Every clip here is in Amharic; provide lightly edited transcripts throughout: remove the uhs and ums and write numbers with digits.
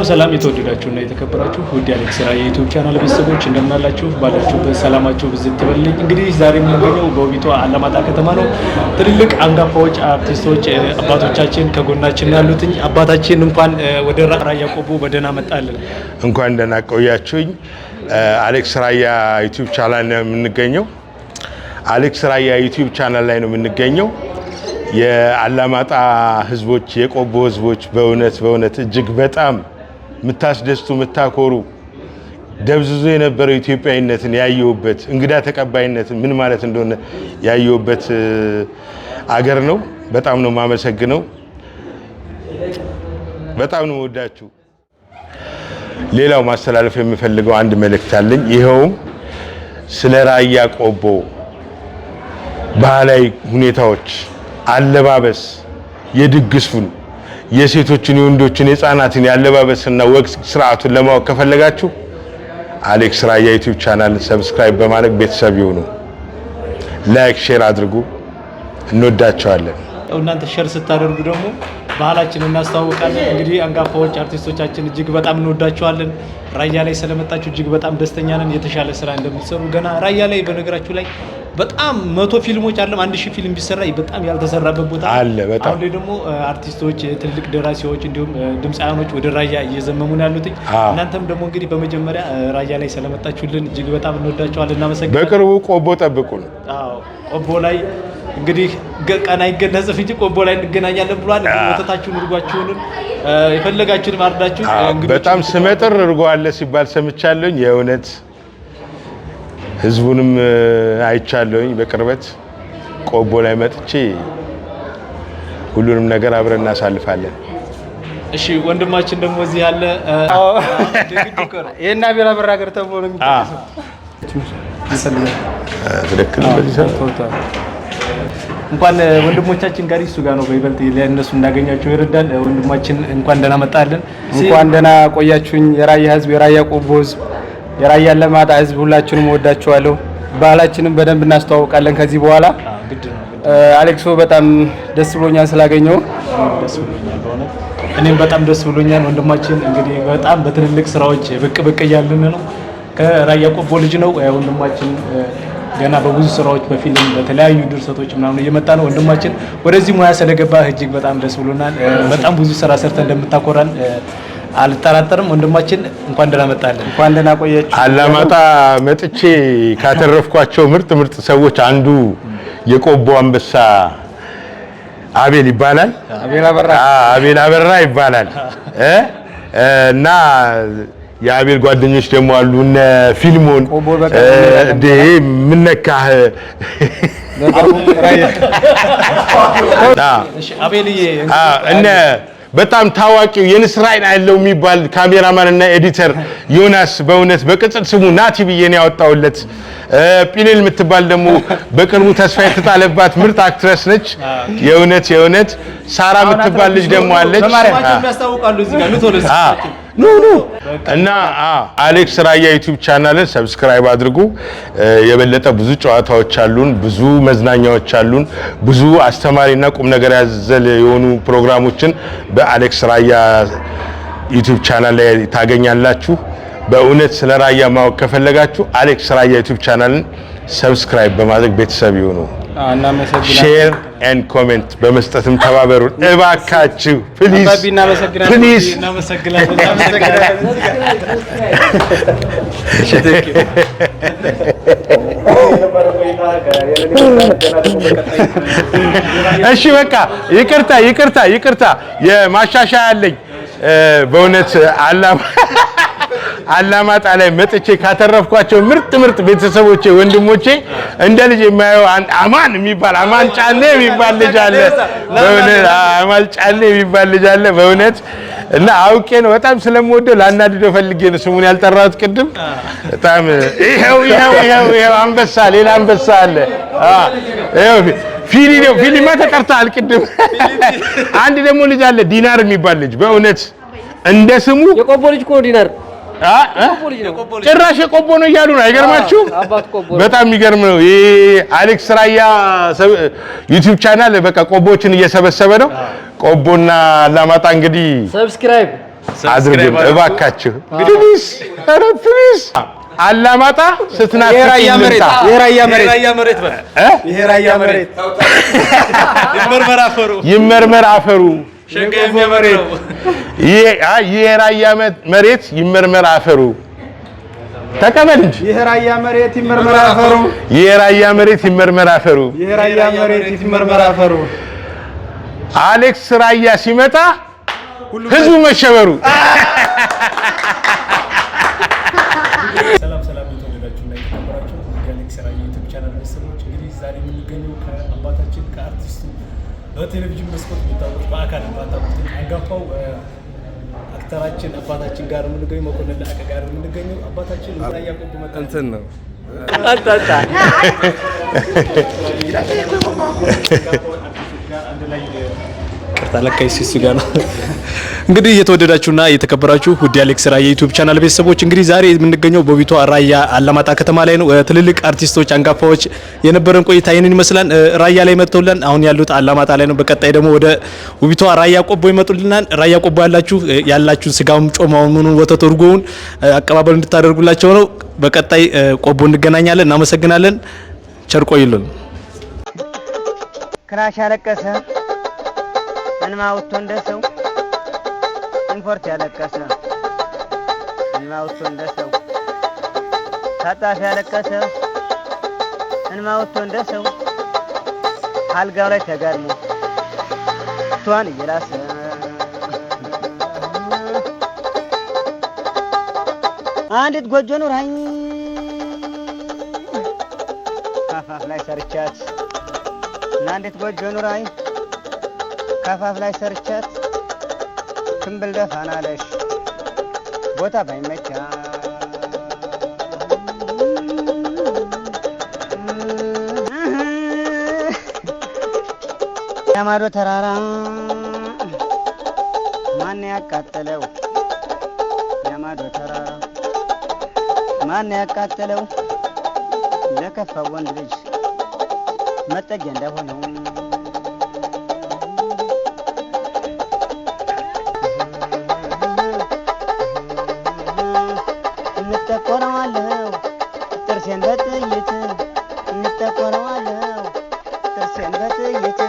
ሰላም የተወደዳችሁና የተከበራችሁ ውድ አሌክስ ራያ የዩቲዩብ ቻናል ቤተሰቦች እንደምን አላችሁ? ባላችሁበት ሰላማችሁ ብዝት ይበልልኝ። እንግዲህ ዛሬ የምንገኘው በውቢቷ አላማጣ ከተማ ነው። ትልልቅ አንጋፋዎች አርቲስቶች አባቶቻችን ከጎናችን ያሉት አባታችን እንኳን ወደ ራያ ቆቦ በደህና መጣልን። እንኳን ደህና ቆያችሁኝ። አሌክስ ራያ ዩቲዩብ ቻናል ነው የምንገኘው። አሌክስ ራያ ዩቲዩብ ቻናል ላይ ነው የምንገኘው። የአላማጣ ህዝቦች የቆቦ ህዝቦች በእውነት እጅግ በጣም ምታስደስቱ ምታኮሩ ደብዝዞ የነበረው ኢትዮጵያዊነትን ያየውበት እንግዳ ተቀባይነትን ምን ማለት እንደሆነ ያየውበት አገር ነው። በጣም ነው ማመሰግነው። በጣም ነው ወዳችሁ። ሌላው ማስተላለፍ የምፈልገው አንድ መልእክት አለኝ። ይሄውም ስለ ራያ ቆቦ ባህላዊ ሁኔታዎች አለባበስ የድግሱን የሴቶችን የወንዶችን የህፃናትን ያለባበስና ወግ ስርዓቱን ለማወቅ ከፈለጋችሁ አሌክስ ራያ ዩቲዩብ ቻናልን ሰብስክራይብ በማድረግ ቤተሰብ ይሁኑ። ላይክ ሼር አድርጉ። እንወዳቸዋለን። እናንተ ሼር ስታደርጉ ደግሞ ባህላችንን እናስተዋውቃለን። እንግዲህ አንጋፋዎች አርቲስቶቻችን እጅግ በጣም እንወዳቸዋለን። ራያ ላይ ስለመጣችሁ እጅግ በጣም ደስተኛ ነን። የተሻለ ስራ እንደምትሰሩ ገና ራያ ላይ በነገራችሁ ላይ በጣም 100 ፊልሞች አይደለም 1000 ፊልም ቢሰራ በጣም ያልተሰራበት ቦታ አለ። በጣም አሁን ደግሞ አርቲስቶች ትልቅ ደራሲዎች እንዲሁም ድምጻያኖች ወደ ራያ እየዘመሙ ነው ያሉት። እናንተም ደግሞ እንግዲህ በመጀመሪያ ራያ ላይ ስለመጣችሁልን እጅግ በጣም እንወዳቸዋለን፣ እናመሰግናለን። በቅርቡ ቆቦ ጠብቁን። አዎ ቆቦ ላይ እንግዲህ ቀና ይገለጽ እንጂ ቆቦ ላይ እንገናኛለን ብሏል። ወተታችሁን እርጓችሁን የፈለጋችሁን ማርዳችሁ እንግዲህ በጣም ስመጥር እርጎ አለ ሲባል ሰምቻለሁኝ። የእውነት ህዝቡንም አይቻለሁኝ በቅርበት። ቆቦ ላይ መጥቼ ሁሉንም ነገር አብረን እናሳልፋለን። እሺ ወንድማችን ደግሞ እዚህ ያለ የና ቢራ በራገር ተብሎ ነው የሚታሰው። ትክክል። በዚህ ሰዓት እንኳን ወንድሞቻችን ጋር እሱ ጋር ነው በይበልጥ ለእነሱ እንዳገኛቸው ይረዳል። ወንድማችን እንኳን ደህና መጣልን። እንኳን ደህና ቆያችሁኝ። የራያ ህዝብ፣ የራያ ቆቦ ህዝብ፣ የራያ አላማጣ ህዝብ ሁላችሁንም ወዳችኋለሁ። ባህላችንን በደንብ እናስተዋውቃለን ከዚህ በኋላ። አሌክሶ በጣም ደስ ብሎኛል ስላገኘው። ደስ ብሎኛል በእውነት እኔም በጣም ደስ ብሎኛል። ወንድማችን እንግዲህ በጣም በትልልቅ ስራዎች ብቅ እያልን ነው። ከራያ ቆቦ ልጅ ነው ወንድማችን። ገና በብዙ ስራዎች በፊልም በተለያዩ ድርሰቶች ምናምን እየመጣ ነው። ወንድማችን ወደዚህ ሙያ ስለገባ እጅግ በጣም ደስ ብሎናል። በጣም ብዙ ስራ ሰርተ እንደምታኮራን አልጠራጠርም። ወንድማችን እንኳን ደህና መጣልን። እንኳን ደህና ቆያችሁ። አላማጣ መጥቼ ካተረፍኳቸው ምርጥ ሰዎች አንዱ የቆቦ አንበሳ አቤል ይባላል። አቤል አበራ ይባላል እና የአቤል ጓደኞች ደግሞ አሉ እነ ፊልሞን ምነካህ አቤልዬ እነ በጣም ታዋቂው የንስራይን አይለው የሚባል ካሜራማን እና ኤዲተር ዮናስ በእውነት በቅጽል ስሙ ናቲ ብዬ ነው ያወጣውለት። ፒኔል የምትባል ደግሞ በቅርቡ ተስፋ የተጣለባት ምርጥ አክትረስ ነች። የእውነት ሳራ የምትባል ልጅ ደግሞ አለች። እና አሌክስ ራያ ዩቲዩብ ቻናልን ሰብስክራይብ አድርጉ። የበለጠ ብዙ ጨዋታዎች አሉን፣ ብዙ መዝናኛዎች አሉን፣ ብዙ አስተማሪና ቁም ነገር ያዘለ የሆኑ ፕሮግራሞችን በአሌክስ ራያ ዩቲዩብ ቻናል ላይ ታገኛላችሁ። በእውነት ስለ ራያ ማወቅ ከፈለጋችሁ አሌክስ ራያ ዩቲዩብ ቻናልን ሰብስክራይብ በማድረግ ቤተሰብ ይሁኑ። ሼር ኤንድ ኮሜንት በመስጠትም ተባበሩን እባካችሁ ፕሊዝ። እሺ በቃ ይቅርታ የማሻሻያ አለኝ በእውነት አላማጣ ላይ መጥቼ ካተረፍኳቸው ምርጥ ቤተሰቦቼ ወንድሞቼ እንደ ልጅ የማየው አማን የሚባል አማን ጫኔ የሚባል ልጅ አለ። በእውነት አማን ጫኔ የሚባል ልጅ አለ በእውነት እና አውቄ ነው በጣም ስለምወደው ላናድደው ፈልጌ ነው ስሙን ያልጠራሁት ቅድም። በጣም ይሄው አንበሳ ሌላ አንበሳ አለ። ፊሊማ ተቀርታል ቅድም። አንድ ደግሞ ልጅ አለ ዲናር የሚባል ልጅ በእውነት እንደ ስሙ የቆቦ ልጅ እኮ ዲናር ጭራሽ የቆቦ ነው እያሉ ነው። አይገርማችሁም? በጣም የሚገርም ነው። ይሄ አሌክስ ራያ ዩቲዩብ ቻናል በቃ ቆቦችን እየሰበሰበ ነው። ቆቦና አላማጣ እንግዲህ ሰብስክራይብ አድርጉ እባካችሁ። ፕሊዝ ኧረ ፕሊዝ አላማጣ ስትናፍቅ የራያ መሬት ይመርመር አፈሩ የራያ መሬት ይመርመር አፈሩ ተቀበል እንጂ የራያ መሬት ይመርመር አፈሩ የራያ መሬት ይመርመር አፈሩ የራያ መሬት ይመርመር አፈሩ አሌክስ ራያ ሲመጣ ህዝቡ መሸበሩ። ሰላም የተወደዳችሁና የተከበራችሁ የአሌክስ ራያ ዩቲዩብ ቻናል ቤተሰቦች እንግዲህ ዛሬ የምንገኘው ከአባታችን ከአርቲስቱ በቴሌቪዥን መስኮት የሚታወቅ በአካል ባታውቁት አንጋፋው አክተራችን አባታችን ጋር የምንገኘው መኮንን ለአቀ ጋር የምንገኘው አባታችን ራያ ቆቦ እንትን ነው ታለካይ ሲሱ ጋር ነው። እንግዲህ የተወደዳችሁና የተከበራችሁ ውድ የአሌክስ ራያ ዩቲዩብ ቻናል ቤተሰቦች እንግዲህ ዛሬ የምንገኘው በውቢቷ ራያ አላማጣ ከተማ ላይ ነው። ትልልቅ አርቲስቶች አንጋፋዎች የነበረን ቆይታ ይህንን ይመስላል። ራያ ላይ መጥተውልን አሁን ያሉት አላማጣ ላይ ነው። በቀጣይ ደግሞ ወደ ውቢቷ ራያ ቆቦ ይመጡልናል። ራያ ቆቦ ያላችሁ ስጋውም ጮማውን ምኑን ወተት እርጎውን አቀባበል እንድታደርጉላቸው ነው። በቀጣይ ቆቦ እንገናኛለን። እናመሰግናለን። ቸር ቆዩልን። ክራሽ ያለቀሰ እንማ ወጥቶ እንደሰው ኢንፎርት ያለቀሰ እንማ ወጥቶ እንደሰው ታጣፊ ያለቀሰ እንማ ወጥቶ እንደሰው አልጋው ላይ ተጋድሞ ቷን እየላሰ አንዲት ጎጆ ኑራኝ ካፋፍ ላይ ሰርቻት አንዲት ጎጆ ኑራኝ ካፋፍ ላይ ሰርቻት ክምብል ደፋናለሽ ቦታ ባይመቻ ያማዶ ተራራ ማን ያቃጠለው ያማዶ ተራራ ማን ያቃጠለው ለከፋው ወንድ ልጅ መጠጊያ እንደሆነው እንጠቆረዋለሁ ጥርሴን በጥይት እንጠቆረዋለሁ ጥርሴን በጥይት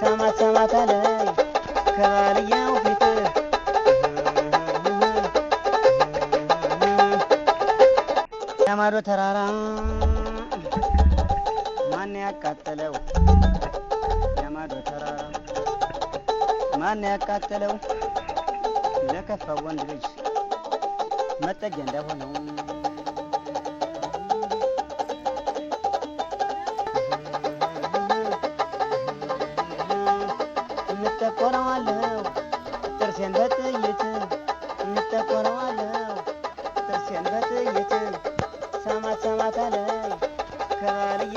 ሰማት አለኝ ከባልየው ፊት ያማዶ ተራራ ማን ያቃጠለው ያማዶ ተራራ ማን ያቃጠለው ለከፋው ወንድ ልጅ መጠጊያ እንደሆነው እንጠቆረዋለሁ ጥርሴን በጥይት እንጠቆረዋለሁ ጥርሴን በጥይት ሰማት አለኝ ከባልየ